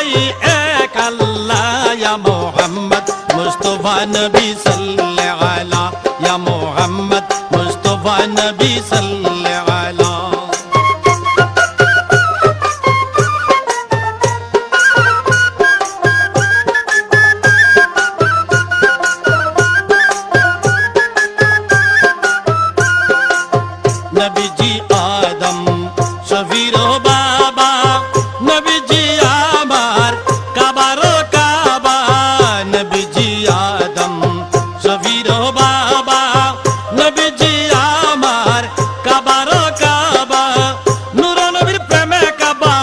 দুটাই এক আল্লাহ ইয়া মুহাম্মদ মুস্তাফা নবী সাল্লাল্লাহু আলা ইয়া মুহাম্মদ মুস্তাফা নবী সাল্লাল্লাহু আলা নবীজি আদম শফির বাবা নবীজি আমার কাবার কাবা নবীজি আদম শফির বাবা নবীজি আমার কাবার কাবা নূর নবীর প্রেমে কাবা